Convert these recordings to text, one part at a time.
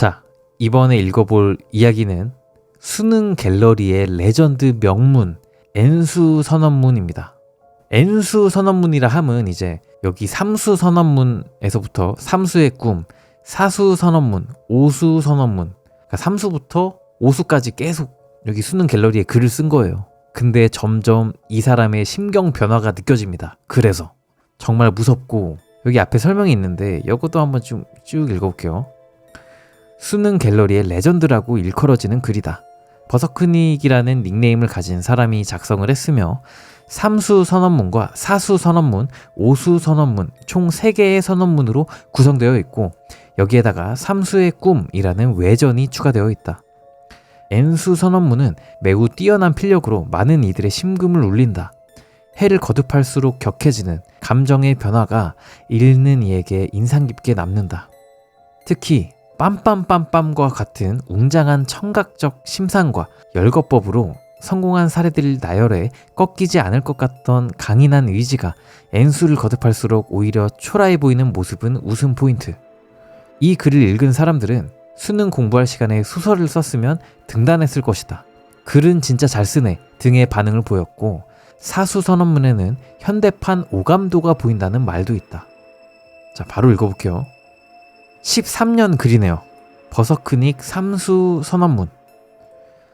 자, 이번에 읽어볼 이야기는 수능 갤러리의 레전드 명문 N수 선언문입니다. N수 선언문이라 함은 이제 여기 삼수 선언문에서부터 삼수의 꿈, 사수 선언문, 오수 선언문, 그러니까 삼수부터 오수까지 계속 여기 수능 갤러리에 글을 쓴 거예요. 근데 점점 이 사람의 심경 변화가 느껴집니다. 그래서 정말 무섭고, 여기 앞에 설명이 있는데 이것도 한번 쭉 읽어볼게요. 수능 갤러리의 레전드라고 일컬어지는 글이다. 버서크닉이라는 닉네임을 가진 사람이 작성을 했으며 삼수 선언문과 사수 선언문, 오수 선언문 총 3개의 선언문으로 구성되어 있고, 여기에다가 삼수의 꿈이라는 외전이 추가되어 있다. N수 선언문은 매우 뛰어난 필력으로 많은 이들의 심금을 울린다. 해를 거듭할수록 격해지는 감정의 변화가 읽는 이에게 인상 깊게 남는다. 특히 빰빰빰빰과 같은 웅장한 청각적 심상과 열거법으로 성공한 사례들을 나열해 꺾이지 않을 것 같던 강인한 의지가 N수를 거듭할수록 오히려 초라해 보이는 모습은 웃음 포인트. 이 글을 읽은 사람들은 수능 공부할 시간에 소설을 썼으면 등단했을 것이다. 글은 진짜 잘 쓰네 등의 반응을 보였고, 사수 선언문에는 현대판 오감도가 보인다는 말도 있다. 자, 바로 읽어볼게요. 13년 글이네요. 버서크닉 삼수 선언문.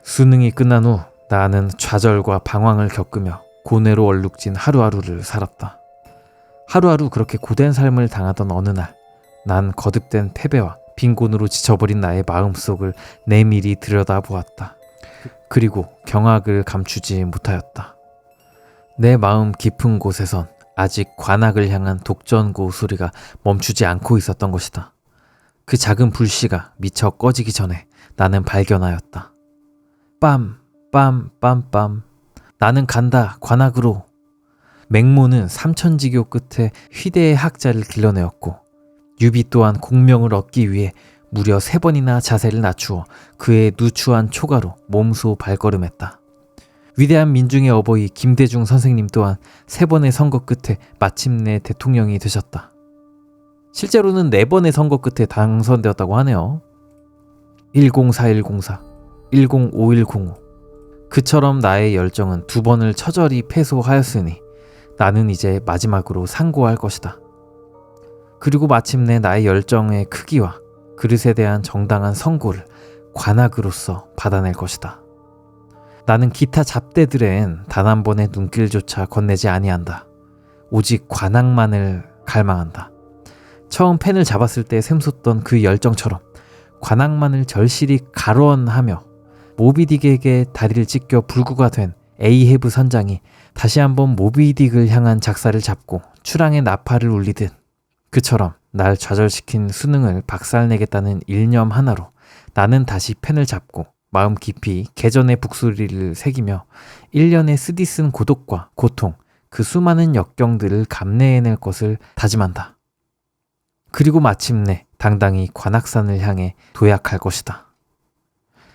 수능이 끝난 후 나는 좌절과 방황을 겪으며 고뇌로 얼룩진 하루하루를 살았다. 하루하루 그렇게 고된 삶을 당하던 어느 날, 난 거듭된 패배와 빈곤으로 지쳐버린 나의 마음속을 내밀히 들여다보았다. 그리고 경악을 감추지 못하였다. 내 마음 깊은 곳에선 아직 관악을 향한 독전고 소리가 멈추지 않고 있었던 것이다. 그 작은 불씨가 미처 꺼지기 전에 나는 발견하였다. 빰, 빰, 빰, 빰. 나는 간다, 관악으로. 맹모는 삼천지교 끝에 휘대의 학자를 길러내었고, 유비 또한 공명을 얻기 위해 무려 3번이나 자세를 낮추어 그의 누추한 초가로 몸소 발걸음했다. 위대한 민중의 어버이 김대중 선생님 또한 3번의 선거 끝에 마침내 대통령이 되셨다. 실제로는 4번의 선거 끝에 당선되었다고 하네요. 104104, 105105. 그처럼 나의 열정은 2번을 처절히 패소하였으니 나는 이제 마지막으로 상고할 것이다. 그리고 마침내 나의 열정의 크기와 그릇에 대한 정당한 선고를 관악으로서 받아낼 것이다. 나는 기타 잡대들엔 단 한 번의 눈길조차 건네지 아니한다. 오직 관악만을 갈망한다. 처음 펜을 잡았을 때 샘솟던 그 열정처럼 관악만을 절실히 갈원하며 모비딕에게 다리를 찢겨 불구가 된 에이헤브 선장이 다시 한번 모비딕을 향한 작사를 잡고 출항의 나팔을 울리듯, 그처럼 날 좌절시킨 수능을 박살내겠다는 일념 하나로 나는 다시 펜을 잡고 마음 깊이 개전의 북소리를 새기며 1년의 쓰디 쓴 고독과 고통, 그 수많은 역경들을 감내해낼 것을 다짐한다. 그리고 마침내 당당히 관악산을 향해 도약할 것이다.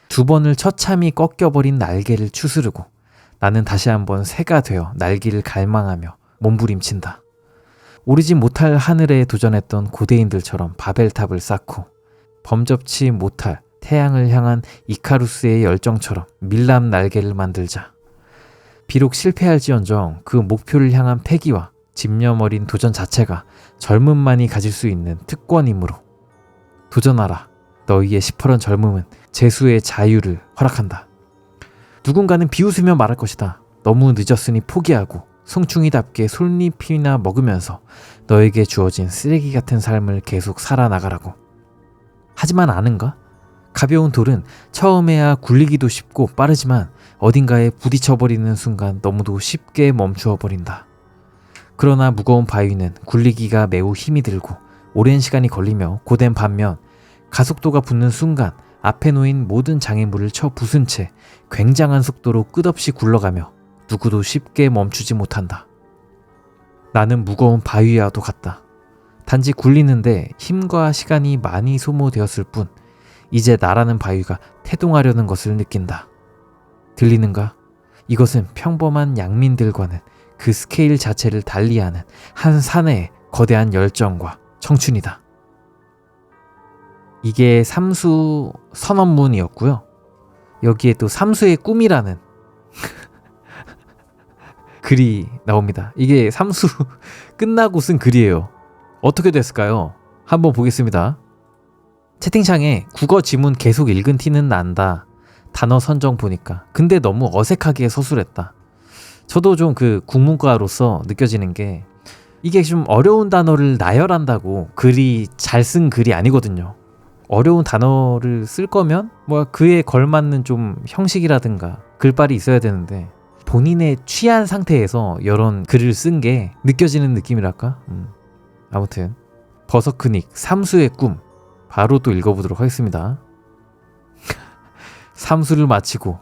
2번을 처참히 꺾여버린 날개를 추스르고 나는 다시 한번 새가 되어 날기를 갈망하며 몸부림친다. 오르지 못할 하늘에 도전했던 고대인들처럼 바벨탑을 쌓고 범접치 못할 태양을 향한 이카루스의 열정처럼 밀람 날개를 만들자. 비록 실패할지언정 그 목표를 향한 패기와 집념 어린 도전 자체가 젊음만이 가질 수 있는 특권이므로 도전하라. 너희의 시퍼런 젊음은 재수의 자유를 허락한다. 누군가는 비웃으며 말할 것이다. 너무 늦었으니 포기하고 송충이답게 솔잎이나 먹으면서 너에게 주어진 쓰레기 같은 삶을 계속 살아나가라고. 하지만 아는가? 가벼운 돌은 처음에야 굴리기도 쉽고 빠르지만 어딘가에 부딪혀버리는 순간 너무도 쉽게 멈추어버린다. 그러나 무거운 바위는 굴리기가 매우 힘이 들고 오랜 시간이 걸리며 고된 반면 가속도가 붙는 순간 앞에 놓인 모든 장애물을 쳐 부순 채 굉장한 속도로 끝없이 굴러가며 누구도 쉽게 멈추지 못한다. 나는 무거운 바위와도 같다. 단지 굴리는데 힘과 시간이 많이 소모되었을 뿐 이제 나라는 바위가 태동하려는 것을 느낀다. 들리는가? 이것은 평범한 양민들과는 그 스케일 자체를 달리하는 한 사내의 거대한 열정과 청춘이다. 이게 삼수 선언문이었고요. 여기에 또 삼수의 꿈이라는 글이 나옵니다. 이게 삼수 끝나고 쓴 글이에요. 어떻게 됐을까요? 한번 보겠습니다. 채팅창에 국어 지문 계속 읽은 티는 난다. 단어 선정 보니까. 근데 너무 어색하게 서술했다. 저도 좀 그 국문과로서 느껴지는 게 이게 좀 어려운 단어를 나열한다고 글이 잘 쓴 글이 아니거든요. 어려운 단어를 쓸 거면 뭐 그에 걸맞는 좀 형식이라든가 글빨이 있어야 되는데 본인의 취한 상태에서 이런 글을 쓴 게 느껴지는 느낌이랄까? 아무튼 버서크닉 삼수의 꿈 바로 또 읽어보도록 하겠습니다. 삼수를 마치고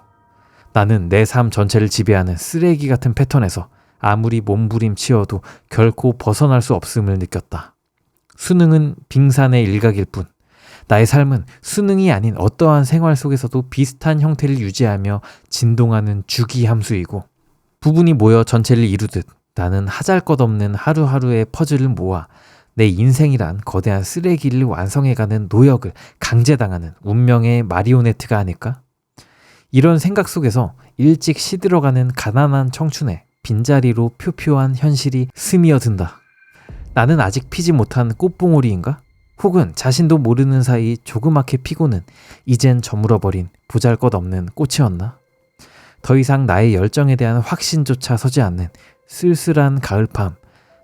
나는 내 삶 전체를 지배하는 쓰레기 같은 패턴에서 아무리 몸부림치어도 결코 벗어날 수 없음을 느꼈다. 수능은 빙산의 일각일 뿐 나의 삶은 수능이 아닌 어떠한 생활 속에서도 비슷한 형태를 유지하며 진동하는 주기 함수이고 부분이 모여 전체를 이루듯 나는 하잘것없는 하루하루의 퍼즐을 모아 내 인생이란 거대한 쓰레기를 완성해가는 노역을 강제당하는 운명의 마리오네트가 아닐까? 이런 생각 속에서 일찍 시들어가는 가난한 청춘의 빈자리로 표표한 현실이 스며든다. 나는 아직 피지 못한 꽃봉오리인가? 혹은 자신도 모르는 사이 조그맣게 피고는 이젠 저물어버린 보잘것없는 꽃이었나? 더 이상 나의 열정에 대한 확신조차 서지 않는 쓸쓸한 가을밤,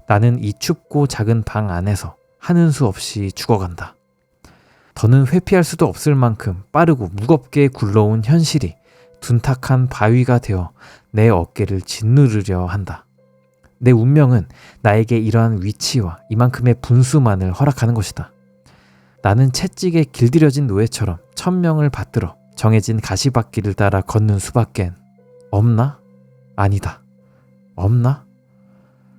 나는 이 춥고 작은 방 안에서 하는 수 없이 죽어간다. 더는 회피할 수도 없을 만큼 빠르고 무겁게 굴러온 현실이 둔탁한 바위가 되어 내 어깨를 짓누르려 한다. 내 운명은 나에게 이러한 위치와 이만큼의 분수만을 허락하는 것이다. 나는 채찍에 길들여진 노예처럼 천명을 받들어 정해진 가시밭길을 따라 걷는 수밖엔 없나? 아니다. 없나?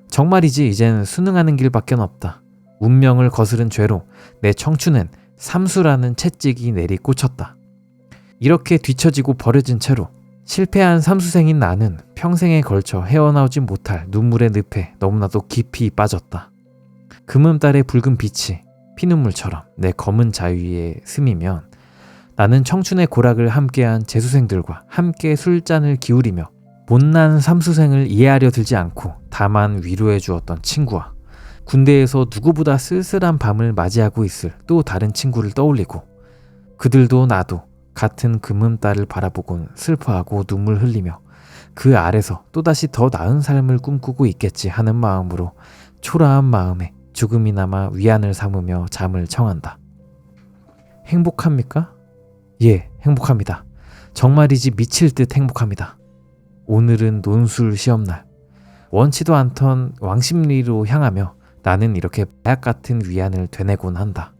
정말이지 이젠 순응하는 길밖엔 없다. 운명을 거스른 죄로 내 청춘은 삼수라는 채찍이 내리꽂혔다. 이렇게 뒤처지고 버려진 채로 실패한 삼수생인 나는 평생에 걸쳐 헤어나오지 못할 눈물의 늪에 너무나도 깊이 빠졌다. 금음달의 붉은 빛이 피눈물처럼 내 검은 자위에 스미면 나는 청춘의 고락을 함께한 재수생들과 함께 술잔을 기울이며 못난 삼수생을 이해하려 들지 않고 다만 위로해 주었던 친구와 군대에서 누구보다 쓸쓸한 밤을 맞이하고 있을 또 다른 친구를 떠올리고 그들도 나도 같은 금음달을 바라보곤 슬퍼하고 눈물 흘리며 그 아래서 또다시 더 나은 삶을 꿈꾸고 있겠지 하는 마음으로 초라한 마음에 조금이나마 위안을 삼으며 잠을 청한다. 행복합니까? 예, 행복합니다. 정말이지 미칠 듯 행복합니다. 오늘은 논술 시험날. 원치도 않던 왕십리로 향하며 나는 이렇게 마약 같은 위안을 되뇌곤 한다.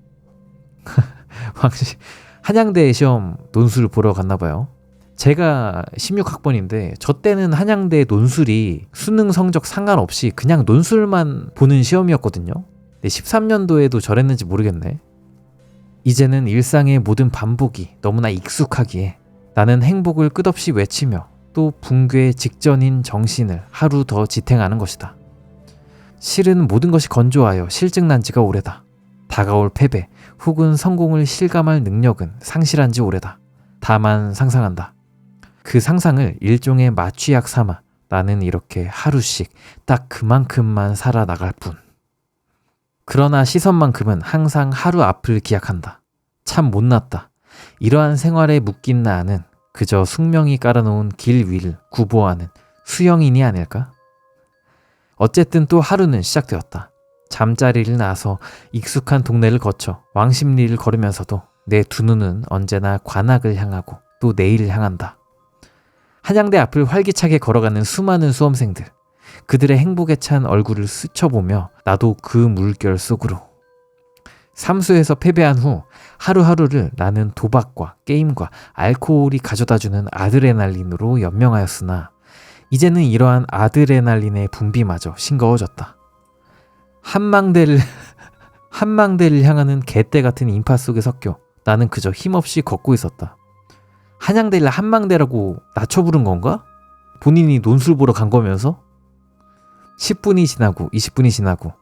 한양대 시험 논술을 보러 갔나봐요. 제가 16학번인데 저 때는 한양대 논술이 수능 성적 상관없이 그냥 논술만 보는 시험이었거든요. 근데 13년도에도 저랬는지 모르겠네. 이제는 일상의 모든 반복이 너무나 익숙하기에 나는 행복을 끝없이 외치며 또 붕괴 직전인 정신을 하루 더 지탱하는 것이다. 실은 모든 것이 건조하여 실증난 지가 오래다. 다가올 패배 혹은 성공을 실감할 능력은 상실한 지 오래다. 다만 상상한다. 그 상상을 일종의 마취약 삼아 나는 이렇게 하루씩 딱 그만큼만 살아나갈 뿐. 그러나 시선만큼은 항상 하루 앞을 기약한다. 참 못났다. 이러한 생활에 묶인 나는 그저 숙명이 깔아놓은 길 위를 구보하는 수영인이 아닐까? 어쨌든 또 하루는 시작되었다. 잠자리를 나서 익숙한 동네를 거쳐 왕십리를 걸으면서도 내 두 눈은 언제나 관악을 향하고 또 내일을 향한다. 한양대 앞을 활기차게 걸어가는 수많은 수험생들, 그들의 행복에 찬 얼굴을 스쳐보며 나도 그 물결 속으로. 삼수에서 패배한 후 하루하루를 나는 도박과 게임과 알코올이 가져다주는 아드레날린으로 연명하였으나 이제는 이러한 아드레날린의 분비마저 싱거워졌다. 한망대를 향하는 개떼 같은 인파 속에 섞여 나는 그저 힘없이 걷고 있었다. 한양대를 한망대라고 낮춰 부른 건가? 본인이 논술 보러 간 거면서? 10분이 지나고 20분이 지나고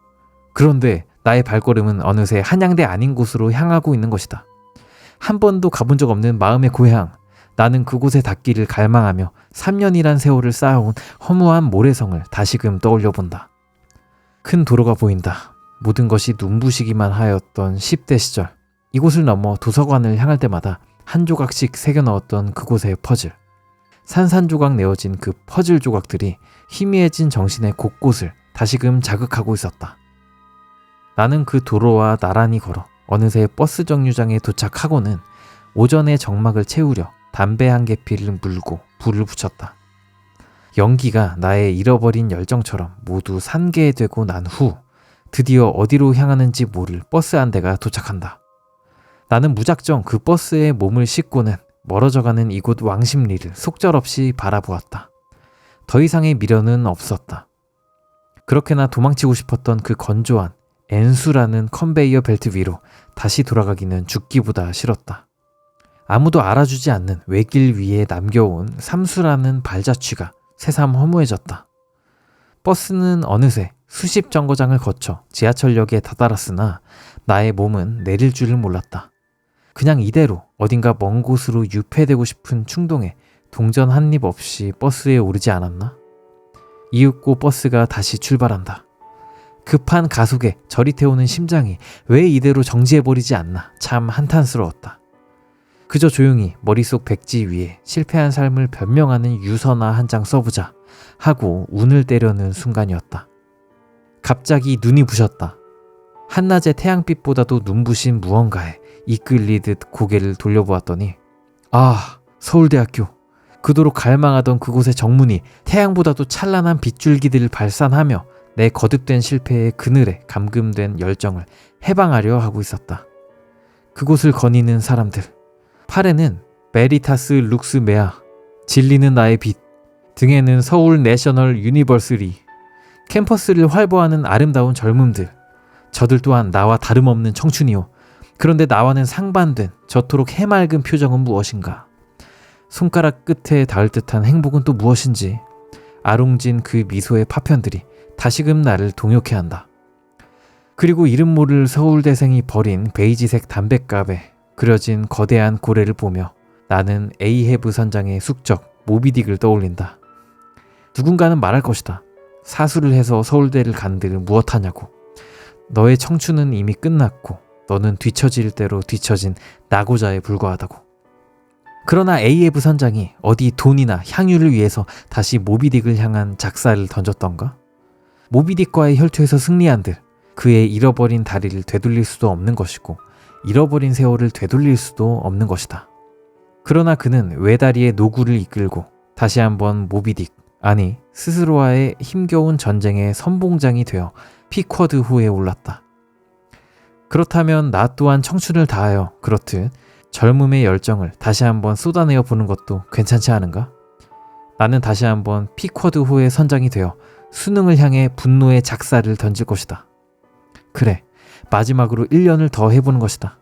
그런데 나의 발걸음은 어느새 한양대 아닌 곳으로 향하고 있는 것이다. 한 번도 가본 적 없는 마음의 고향. 나는 그곳에 닿기를 갈망하며 3년이란 세월을 쌓아온 허무한 모래성을 다시금 떠올려 본다. 큰 도로가 보인다. 모든 것이 눈부시기만 하였던 10대 시절. 이곳을 넘어 도서관을 향할 때마다 한 조각씩 새겨 넣었던 그곳의 퍼즐. 산산조각 내어진 그 퍼즐 조각들이 희미해진 정신의 곳곳을 다시금 자극하고 있었다. 나는 그 도로와 나란히 걸어 어느새 버스 정류장에 도착하고는 오전의 정막을 채우려 담배 한 개피를 물고 불을 붙였다. 연기가 나의 잃어버린 열정처럼 모두 산계되고 난 후 드디어 어디로 향하는지 모를 버스 한 대가 도착한다. 나는 무작정 그 버스에 몸을 싣고는 멀어져가는 이곳 왕십리를 속절없이 바라보았다. 더 이상의 미련은 없었다. 그렇게나 도망치고 싶었던 그 건조한 N수라는 컨베이어 벨트 위로 다시 돌아가기는 죽기보다 싫었다. 아무도 알아주지 않는 외길 위에 남겨온 삼수라는 발자취가 새삼 허무해졌다. 버스는 어느새 수십 정거장을 거쳐 지하철역에 다다랐으나 나의 몸은 내릴 줄을 몰랐다. 그냥 이대로 어딘가 먼 곳으로 유폐되고 싶은 충동에 동전 한 입 없이 버스에 오르지 않았나? 이윽고 버스가 다시 출발한다. 급한 가속에 저릿해오는 심장이 왜 이대로 정지해버리지 않나 참 한탄스러웠다. 그저 조용히 머릿속 백지 위에 실패한 삶을 변명하는 유서나 한 장 써보자 하고 운을 때려는 순간이었다. 갑자기 눈이 부셨다. 한낮의 태양빛보다도 눈부신 무언가에 이끌리듯 고개를 돌려보았더니 아, 서울대학교. 그토록 갈망하던 그곳의 정문이 태양보다도 찬란한 빗줄기들을 발산하며 내 거듭된 실패의 그늘에 감금된 열정을 해방하려 하고 있었다. 그곳을 거니는 사람들. 팔에는 베리타스 룩스 메아, 진리는 나의 빛, 등에는 서울 내셔널 유니버시티, 캠퍼스를 활보하는 아름다운 젊음들. 저들 또한 나와 다름없는 청춘이요. 그런데 나와는 상반된 저토록 해맑은 표정은 무엇인가? 손가락 끝에 닿을 듯한 행복은 또 무엇인지 아롱진 그 미소의 파편들이 다시금 나를 동요케 한다. 그리고 이름 모를 서울대생이 버린 베이지색 담뱃갑에 그려진 거대한 고래를 보며 나는 에이헤브 선장의 숙적 모비딕을 떠올린다. 누군가는 말할 것이다. 사수를 해서 서울대를 간들 무엇하냐고. 너의 청춘은 이미 끝났고 너는 뒤처질 대로 뒤처진 낙오자에 불과하다고. 그러나 에이헤브 선장이 어디 돈이나 향유를 위해서 다시 모비딕을 향한 작사를 던졌던가? 모비딕과의 혈투에서 승리한들 그의 잃어버린 다리를 되돌릴 수도 없는 것이고 잃어버린 세월을 되돌릴 수도 없는 것이다. 그러나 그는 외다리의 노구를 이끌고 다시 한번 모비딕, 아니 스스로와의 힘겨운 전쟁의 선봉장이 되어 피쿼드호에 올랐다. 그렇다면 나 또한 청춘을 다하여 그렇듯 젊음의 열정을 다시 한번 쏟아내어 보는 것도 괜찮지 않은가? 나는 다시 한번 피쿼드호의 선장이 되어 수능을 향해 분노의 작사를 던질 것이다. 그래, 마지막으로 1년을 더 해보는 것이다.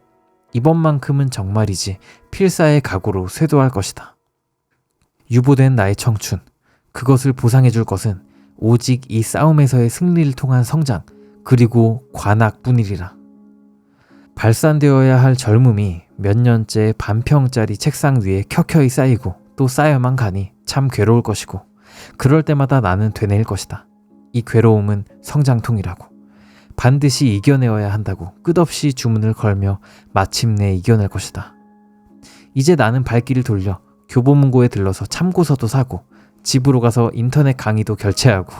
이번만큼은 정말이지 필사의 각오로 쇄도할 것이다. 유보된 나의 청춘, 그것을 보상해줄 것은 오직 이 싸움에서의 승리를 통한 성장, 그리고 관악뿐이리라. 발산되어야 할 젊음이 몇 년째 반평짜리 책상 위에 켜켜이 쌓이고 또 쌓여만 가니 참 괴로울 것이고 그럴 때마다 나는 되뇌일 것이다. 이 괴로움은 성장통이라고. 반드시 이겨내어야 한다고 끝없이 주문을 걸며 마침내 이겨낼 것이다. 이제 나는 발길을 돌려 교보문고에 들러서 참고서도 사고 집으로 가서 인터넷 강의도 결제하고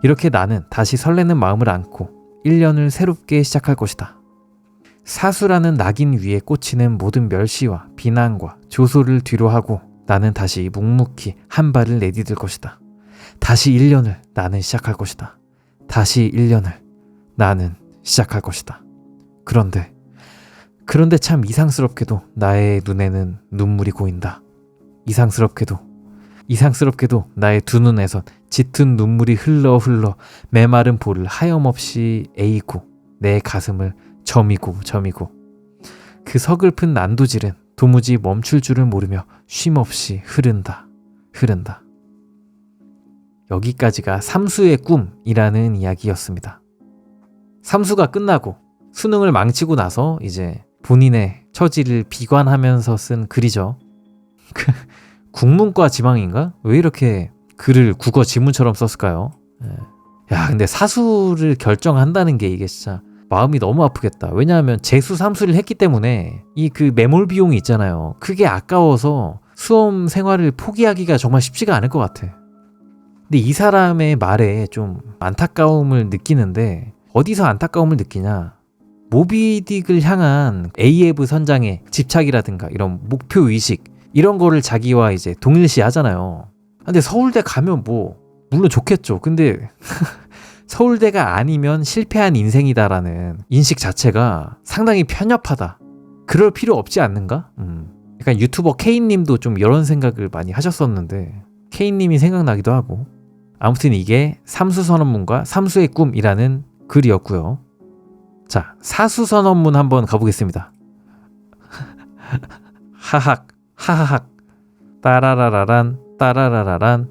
이렇게 나는 다시 설레는 마음을 안고 1년을 새롭게 시작할 것이다. 사수라는 낙인 위에 꽂히는 모든 멸시와 비난과 조소를 뒤로하고 나는 다시 묵묵히 한 발을 내디딜 것이다. 다시 1년을 나는 시작할 것이다. 다시 1년을 나는 시작할 것이다. 그런데 참 이상스럽게도 나의 눈에는 눈물이 고인다. 이상스럽게도 나의 두 눈에선 짙은 눈물이 흘러 메마른 볼을 하염없이 에이고 내 가슴을 저미고 그 서글픈 난도질은 도무지 멈출 줄을 모르며 쉼없이 흐른다. 여기까지가 삼수의 꿈이라는 이야기였습니다. 삼수가 끝나고 수능을 망치고 나서 이제 본인의 처지를 비관하면서 쓴 글이죠. 국문과 지망인가? 왜 이렇게 글을 국어 지문처럼 썼을까요? 야, 근데 사수를 결정한다는 게 이게 진짜 마음이 너무 아프겠다. 왜냐하면 재수 삼수를 했기 때문에 이 그 매몰 비용이 있잖아요. 그게 아까워서 수험 생활을 포기하기가 정말 쉽지가 않을 것 같아. 근데 이 사람의 말에 좀 안타까움을 느끼는데, 어디서 안타까움을 느끼냐? 모비딕을 향한 AF 선장의 집착이라든가 이런 목표 의식, 이런 거를 자기와 이제 동일시 하잖아요. 근데 서울대 가면 뭐 물론 좋겠죠. 근데 서울대가 아니면 실패한 인생이다라는 인식 자체가 상당히 편협하다. 그럴 필요 없지 않는가? 약간 유튜버 K님도 좀 이런 생각을 많이 하셨었는데 K님이 생각나기도 하고. 아무튼 이게 삼수선언문과 삼수의 꿈이라는 글이었고요. 자, 사수선언문 한번 가보겠습니다. 하학 하하학 따라라라란 따라라라란.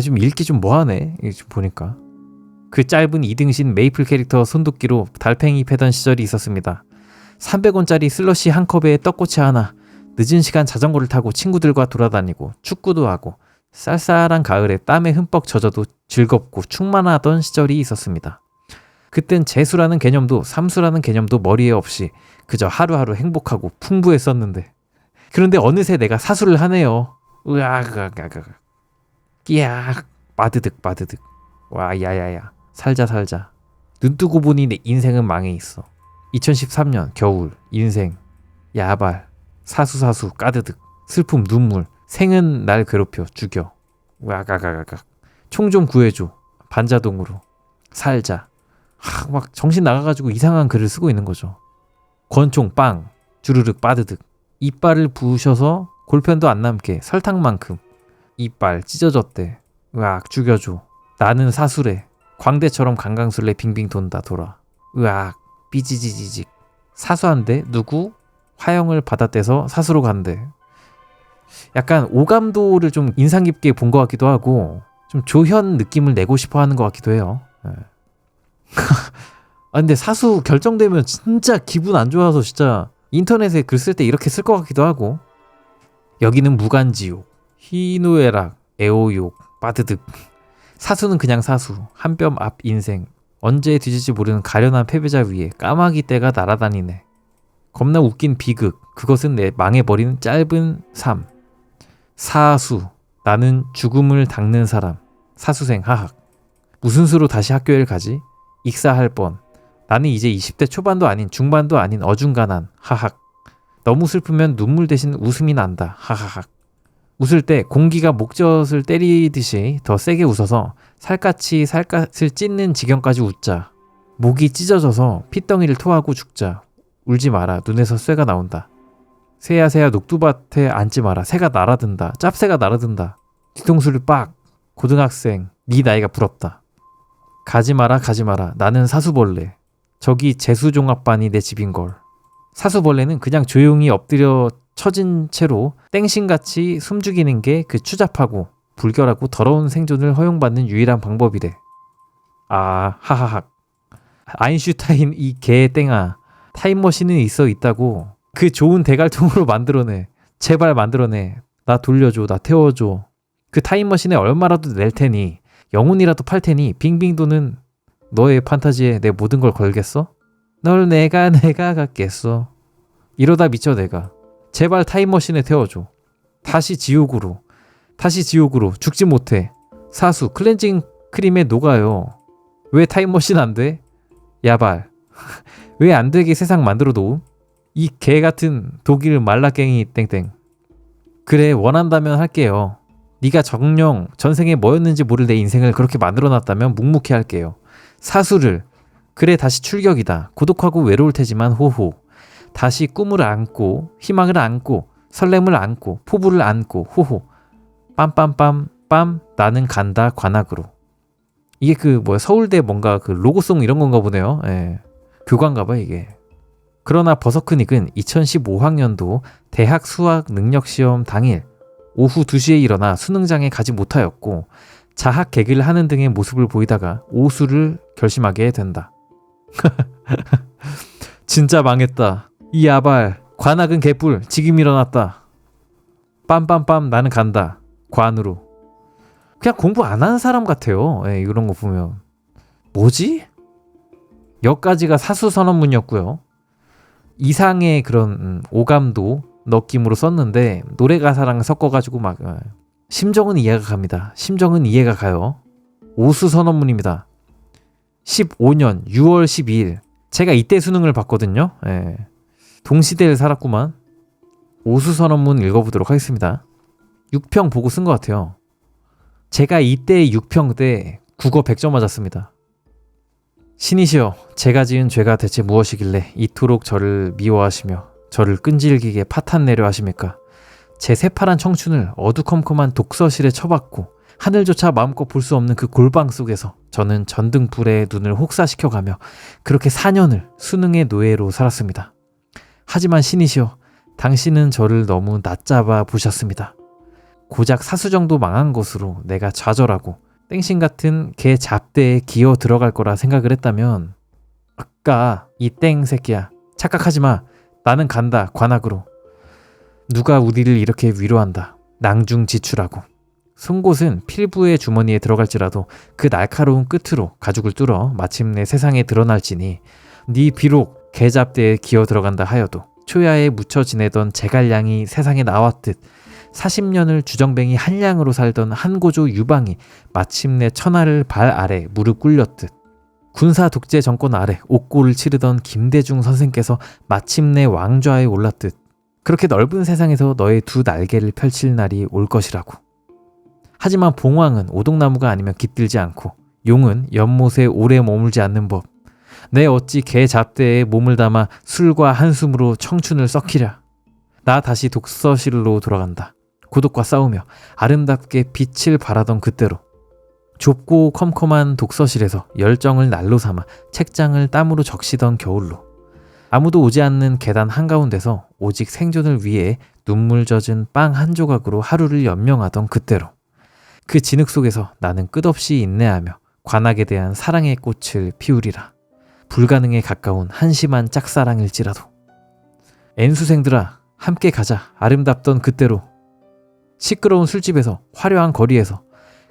좀 읽기 좀 뭐하네 지금 보니까. 그 짧은 이등신 메이플 캐릭터 손도끼로 달팽이 패던 시절이 있었습니다. 300원짜리 슬러시 한 컵에 떡꼬치 하나, 늦은 시간 자전거를 타고 친구들과 돌아다니고 축구도 하고 쌀쌀한 가을에 땀에 흠뻑 젖어도 즐겁고 충만하던 시절이 있었습니다. 그땐 재수라는 개념도 삼수라는 개념도 머리에 없이 그저 하루하루 행복하고 풍부했었는데, 그런데 어느새 내가 사수를 하네요. 으악 끼악 빠드득 빠드득. 와 야야야 살자. 눈뜨고 보니 내 인생은 망해 있어. 2013년 겨울 인생 야발 사수 까드득 슬픔 눈물 생은 날 괴롭혀 죽여. 와가가가가 총 좀 구해줘. 반자동으로 살자. 막 정신 나가가지고 이상한 글을 쓰고 있는 거죠. 권총 빵 주르륵 빠드득. 이빨을 부으셔서 골편도 안 남게 설탕만큼 이빨 찢어졌대. 으악 죽여줘. 나는 사수래. 광대처럼 강강술래 빙빙 돈다 돌아. 으악 삐지지지직. 사수한데 누구? 화형을 받아떼서 사수로 간대. 약간 오감도를 좀 인상 깊게 본 것 같기도 하고 좀 조현 느낌을 내고 싶어 하는 것 같기도 해요. 근데 사수 결정되면 진짜 기분 안 좋아서 진짜 인터넷에 글 쓸 때 이렇게 쓸 것 같기도 하고. 여기는 무간지옥 희노애락 애호욕 빠드득. 사수는 그냥 사수. 한 뼘 앞 인생. 언제 뒤질지 모르는 가련한 패배자 위에 까마귀 떼가 날아다니네. 겁나 웃긴 비극. 그것은 내 망해버린 짧은 삶. 사수. 나는 죽음을 닦는 사람. 사수생 하학. 무슨 수로 다시 학교에 가지? 익사할 뻔. 나는 이제 20대 초반도 아닌 중반도 아닌 어중간한 하학. 너무 슬프면 눈물 대신 웃음이 난다. 하하학. 웃을 때 공기가 목젖을 때리듯이 더 세게 웃어서 살갗이 살갗을 찢는 지경까지 웃자. 목이 찢어져서 핏덩이를 토하고 죽자. 울지 마라. 눈에서 쇠가 나온다. 새야 녹두밭에 앉지 마라. 새가 날아든다. 짭새가 날아든다. 뒤통수를 빡. 고등학생 네 나이가 부럽다. 가지 마라. 나는 사수벌레. 저기 재수종합반이 내 집인걸. 사수벌레는 그냥 조용히 엎드려 처진 채로 땡신같이 숨죽이는 게 그 추잡하고 불결하고 더러운 생존을 허용받는 유일한 방법이래. 하하학. 아인슈타인 이 개 땡아. 타임머신은 있다고. 그 좋은 대갈통으로 만들어내. 제발 만들어내. 나 돌려줘. 나 태워줘. 그 타임머신에 얼마라도 낼 테니 영혼이라도 팔 테니 빙빙 도는 너의 판타지에 내 모든 걸 걸겠어? 널 내가 갖겠어. 이러다 미쳐 내가. 제발 타임머신에 태워줘. 다시 지옥으로 죽지 못해. 사수 클렌징 크림에 녹아요. 왜 타임머신 안 돼? 야발. 왜 안 되게 세상 만들어 놓음? 이 개같은 독일 말라깽이 땡땡. 그래 원한다면 할게요. 네가 정녕 전생에 뭐였는지 모를 내 인생을 그렇게 만들어놨다면 묵묵히 할게요. 사수를. 그래 다시 출격이다. 고독하고 외로울 테지만 호호. 다시 꿈을 안고 희망을 안고 설렘을 안고 포부를 안고 호호. 빰빰빰빰 나는 간다 관악으로. 이게 서울대 뭔가 그 로고송 이런 건가 보네요. 예. 교과인가 봐 이게. 그러나 버서크닉은 2015학년도 대학 수학 능력시험 당일 오후 2시에 일어나 수능장에 가지 못하였고 자학 개그를 하는 등의 모습을 보이다가 오수를 결심하게 된다. 진짜 망했다. 이 야발 관악은 개뿔 지금 일어났다. 빰빰빰 나는 간다. 관으로. 그냥 공부 안 하는 사람 같아요. 예, 이런 거 보면. 뭐지? 여기까지가 사수선언문이었고요. 이상의 그런 오감도 느낌으로 썼는데 노래 가사랑 섞어가지고 막 심정은 이해가 갑니다. 심정은 이해가 가요. 오수선언문입니다. 15년 6월 12일 제가 이때 수능을 봤거든요. 예. 동시대를 살았구만. 오수선언문 읽어보도록 하겠습니다. 6평 보고 쓴 것 같아요. 제가 이때 6평 때 국어 100점 맞았습니다. 신이시여, 제가 지은 죄가 대체 무엇이길래 이토록 저를 미워하시며 저를 끈질기게 파탄내려 하십니까? 제 새파란 청춘을 어두컴컴한 독서실에 처박고 하늘조차 마음껏 볼 수 없는 그 골방 속에서 저는 전등불에 눈을 혹사시켜가며 그렇게 4년을 수능의 노예로 살았습니다. 하지만 신이시여, 당신은 저를 너무 낮잡아 보셨습니다. 고작 사수 정도 망한 것으로 내가 좌절하고 땡신 같은 개 잡대에 기어 들어갈 거라 생각을 했다면 아까 이 땡 새끼야, 착각하지 마. 나는 간다. 관악으로. 누가 우리를 이렇게 위로한다. 낭중지추라고. 송곳은 필부의 주머니에 들어갈지라도 그 날카로운 끝으로 가죽을 뚫어 마침내 세상에 드러날지니 네 비록 개잡대에 기어 들어간다 하여도 초야에 묻혀 지내던 제갈량이 세상에 나왔듯 40년을 주정뱅이 한량으로 살던 한고조 유방이 마침내 천하를 발 아래 무릎 꿇렸듯 군사 독재 정권 아래 옥고를 치르던 김대중 선생께서 마침내 왕좌에 올랐듯 그렇게 넓은 세상에서 너의 두 날개를 펼칠 날이 올 것이라고. 하지만 봉황은 오동나무가 아니면 깃들지 않고 용은 연못에 오래 머물지 않는 법. 내 어찌 개 잡대에 몸을 담아 술과 한숨으로 청춘을 썩히랴. 나 다시 독서실로 돌아간다. 고독과 싸우며 아름답게 빛을 발하던 그때로. 좁고 컴컴한 독서실에서 열정을 난로 삼아 책장을 땀으로 적시던 겨울로. 아무도 오지 않는 계단 한가운데서 오직 생존을 위해 눈물 젖은 빵 한 조각으로 하루를 연명하던 그때로. 그 진흙 속에서 나는 끝없이 인내하며 관악에 대한 사랑의 꽃을 피우리라. 불가능에 가까운 한심한 짝사랑일지라도. N수생들아, 함께 가자. 아름답던 그때로. 시끄러운 술집에서, 화려한 거리에서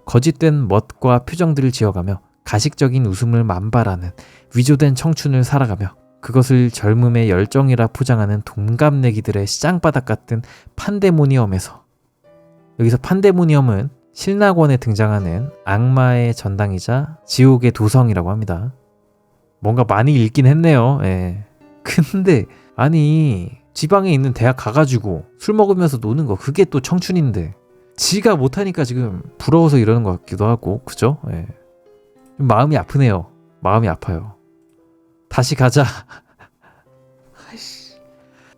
거짓된 멋과 표정들을 지어가며 가식적인 웃음을 만발하는 위조된 청춘을 살아가며 그것을 젊음의 열정이라 포장하는 동갑내기들의 시장바닥 같은 판데모니엄에서. 여기서 판데모니엄은 신라권에 등장하는 악마의 전당이자 지옥의 도성이라고 합니다. 뭔가 많이 읽긴 했네요. 예. 근데 아니 지방에 있는 대학 가가지고 술 먹으면서 노는 거 그게 또 청춘인데 지가 못하니까 지금 부러워서 이러는 것 같기도 하고 그죠? 예. 마음이 아프네요. 마음이 아파요. 다시 가자.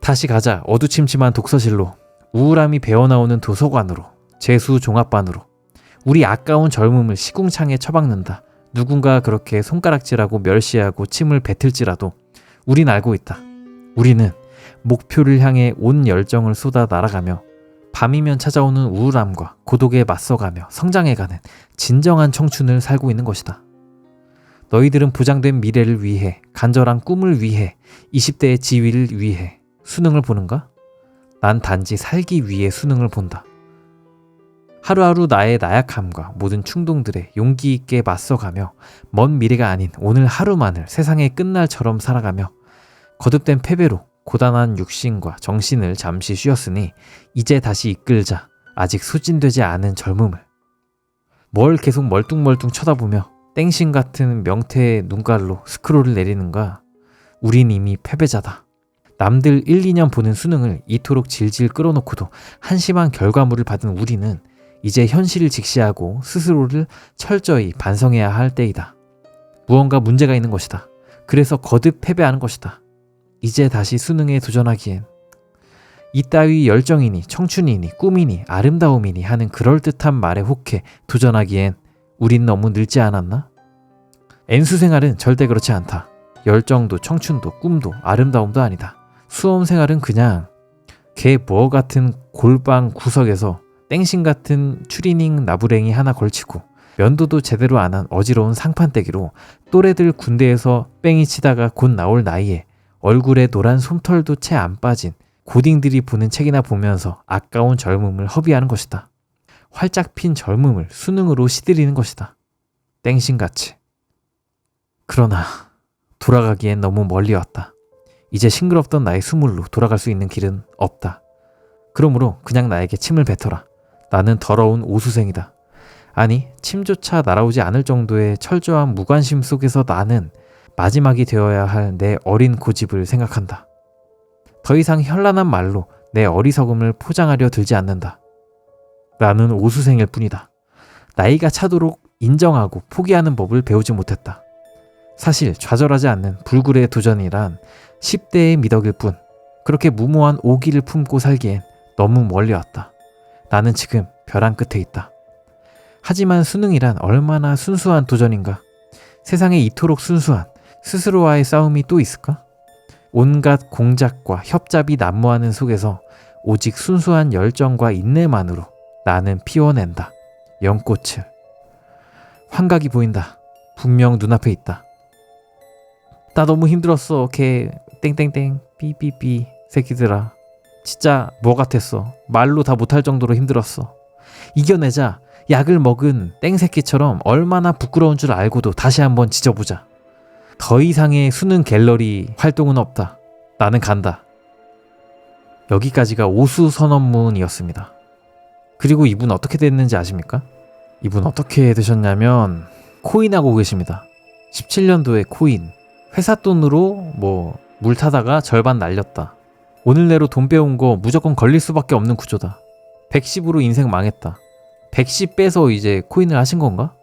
다시 가자. 어두침침한 독서실로. 우울함이 배어나오는 도서관으로. 재수 종합반으로. 우리 아까운 젊음을 시궁창에 처박는다. 누군가 그렇게 손가락질하고 멸시하고 침을 뱉을지라도 우린 알고 있다. 우리는 목표를 향해 온 열정을 쏟아 날아가며 밤이면 찾아오는 우울함과 고독에 맞서가며 성장해가는 진정한 청춘을 살고 있는 것이다. 너희들은 보장된 미래를 위해, 간절한 꿈을 위해, 20대의 지위를 위해 수능을 보는가? 난 단지 살기 위해 수능을 본다. 하루하루 나의 나약함과 모든 충동들에 용기 있게 맞서가며 먼 미래가 아닌 오늘 하루만을 세상의 끝날처럼 살아가며 거듭된 패배로 고단한 육신과 정신을 잠시 쉬었으니 이제 다시 이끌자. 아직 소진되지 않은 젊음을. 뭘 계속 멀뚱멀뚱 쳐다보며 땡신 같은 명태의 눈깔로 스크롤을 내리는가? 우린 이미 패배자다. 남들 1, 2년 보는 수능을 이토록 질질 끌어놓고도 한심한 결과물을 받은 우리는 이제 현실을 직시하고 스스로를 철저히 반성해야 할 때이다. 무언가 문제가 있는 것이다. 그래서 거듭 패배하는 것이다. 이제 다시 수능에 도전하기엔 이따위 열정이니 청춘이니 꿈이니 아름다움이니 하는 그럴듯한 말에 혹해 도전하기엔 우린 너무 늙지 않았나? N수 생활은 절대 그렇지 않다. 열정도 청춘도 꿈도 아름다움도 아니다. 수험 생활은 그냥 개 뭐 같은 골방 구석에서 땡신 같은 추리닝 나부랭이 하나 걸치고 면도도 제대로 안 한 어지러운 상판떼기로 또래들 군대에서 뺑이 치다가 곧 나올 나이에 얼굴에 노란 솜털도 채 안 빠진 고딩들이 보는 책이나 보면서 아까운 젊음을 허비하는 것이다. 활짝 핀 젊음을 수능으로 시들이는 것이다. 땡신같이. 그러나 돌아가기엔 너무 멀리 왔다. 이제 싱그럽던 나의 수물로 돌아갈 수 있는 길은 없다. 그러므로 그냥 나에게 침을 뱉어라. 나는 더러운 오수생이다. 아니, 침조차 날아오지 않을 정도의 철저한 무관심 속에서 나는 마지막이 되어야 할 내 어린 고집을 생각한다. 더 이상 현란한 말로 내 어리석음을 포장하려 들지 않는다. 나는 오수생일 뿐이다. 나이가 차도록 인정하고 포기하는 법을 배우지 못했다. 사실 좌절하지 않는 불굴의 도전이란 10대의 미덕일 뿐, 그렇게 무모한 오기를 품고 살기엔 너무 멀리 왔다. 나는 지금 벼랑 끝에 있다. 하지만 수능이란 얼마나 순수한 도전인가? 세상에 이토록 순수한 스스로와의 싸움이 또 있을까? 온갖 공작과 협잡이 난무하는 속에서 오직 순수한 열정과 인내만으로 나는 피워낸다. 연꽃을. 환각이 보인다. 분명 눈앞에 있다. 나 너무 힘들었어. 걔 땡땡땡 삐삐삐 새끼들아. 진짜 뭐 같았어. 말로 다 못할 정도로 힘들었어. 이겨내자. 약을 먹은 땡새끼처럼 얼마나 부끄러운 줄 알고도 다시 한번 지져보자. 더 이상의 수능 갤러리 활동은 없다. 나는 간다. 여기까지가 오수 선언문이었습니다. 그리고 이분 어떻게 됐는지 아십니까? 이분 어떻게 되셨냐면 코인하고 계십니다. 17년도에 코인. 회사 돈으로 물 타다가 절반 날렸다. 오늘 내로 돈 빼온 거 무조건 걸릴 수밖에 없는 구조다. 110으로 인생 망했다. 110 빼서 이제 코인을 하신 건가?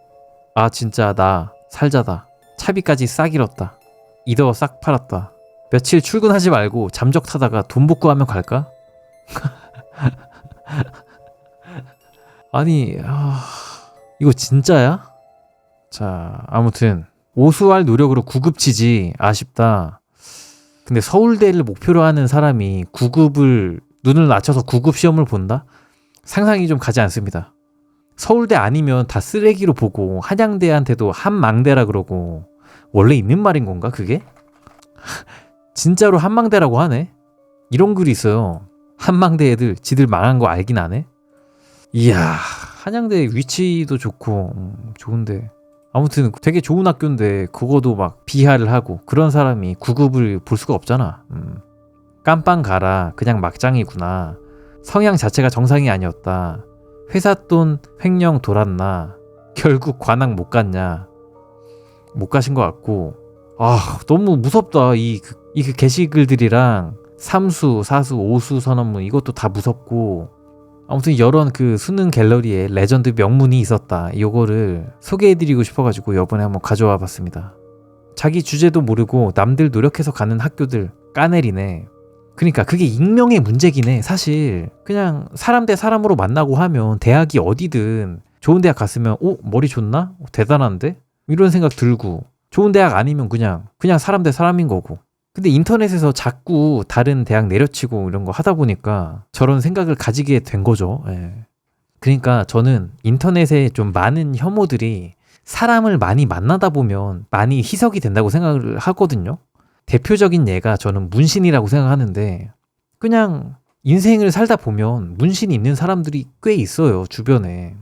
아 진짜 나 살자다. 차비까지 싹 잃었다. 이더 싹 팔았다. 며칠 출근하지 말고 잠적 타다가 돈 복구하면 갈까? 아니 이거 진짜야? 자 아무튼 오수할 노력으로 9급치지 아쉽다. 근데 서울대를 목표로 하는 사람이 9급을 눈을 낮춰서 9급 시험을 본다? 상상이 좀 가지 않습니다. 서울대 아니면 다 쓰레기로 보고 한양대한테도 한망대라 그러고 원래 있는 말인 건가 그게? 진짜로 한망대라고 하네? 이런 글이 있어요. 한망대 애들 지들 망한 거 알긴 아네? 이야 한양대 위치도 좋고 좋은데 아무튼 되게 좋은 학교인데 그거도 막 비하를 하고 그런 사람이 9급을 볼 수가 없잖아. 깜빵 가라 그냥 막장이구나. 성향 자체가 정상이 아니었다. 회사 돈 횡령 돌았나. 결국 관악 못 갔냐. 못 가신 것 같고 너무 무섭다. 이 게시글들이랑 삼수, 사수, 오수 선언문 이것도 다 무섭고 아무튼 이런 그 수능 갤러리에 레전드 명문이 있었다. 이거를 소개해드리고 싶어가지고 이번에 한번 가져와 봤습니다. 자기 주제도 모르고 남들 노력해서 가는 학교들 까내리네. 그러니까 그게 익명의 문제긴 해. 사실 그냥 사람 대 사람으로 만나고 하면 대학이 어디든 좋은 대학 갔으면 머리 좋나? 대단한데? 이런 생각 들고 좋은 대학 아니면 그냥 사람 대 사람인 거고. 근데 인터넷에서 자꾸 다른 대학 내려치고 이런 거 하다 보니까 저런 생각을 가지게 된 거죠. 예. 그러니까 저는 인터넷에 좀 많은 혐오들이 사람을 많이 만나다 보면 많이 희석이 된다고 생각을 하거든요. 대표적인 예가 저는 문신이라고 생각하는데 그냥 인생을 살다 보면 문신이 있는 사람들이 꽤 있어요. 주변에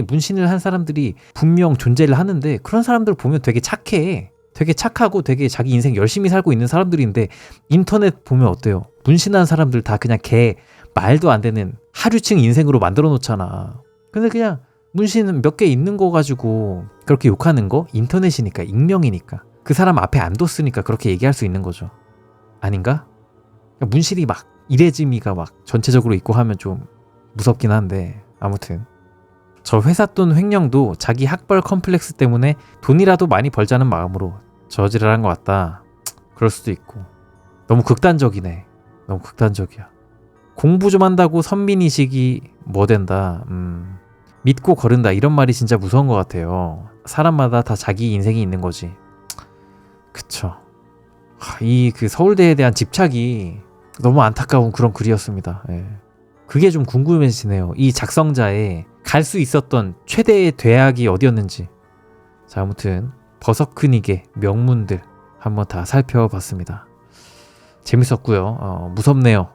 문신을 한 사람들이 분명 존재를 하는데 그런 사람들 보면 되게 착해. 되게 착하고 되게 자기 인생 열심히 살고 있는 사람들인데 인터넷 보면 어때요? 문신한 사람들 다 그냥 말도 안 되는 하류층 인생으로 만들어 놓잖아. 근데 그냥 문신 몇 개 있는 거 가지고 그렇게 욕하는 거? 인터넷이니까 익명이니까 그 사람 앞에 안 뒀으니까 그렇게 얘기할 수 있는 거죠. 아닌가? 문신이 막 이레지미가 막 전체적으로 있고 하면 좀 무섭긴 한데 아무튼 저 회사 돈 횡령도 자기 학벌 컴플렉스 때문에 돈이라도 많이 벌자는 마음으로 저지를 한 것 같다. 그럴 수도 있고 너무 극단적이네. 너무 극단적이야. 공부 좀 한다고 선민의식이 뭐 된다. 믿고 거른다 이런 말이 진짜 무서운 것 같아요. 사람마다 다 자기 인생이 있는 거지. 그쵸. 이 서울대에 대한 집착이 너무 안타까운 그런 글이었습니다. 예. 그게 좀 궁금해지네요. 이 작성자의 갈 수 있었던 최대의 대학이 어디였는지. 자, 아무튼 버서크닉의 명문들 한번 다 살펴봤습니다. 재밌었고요. 무섭네요.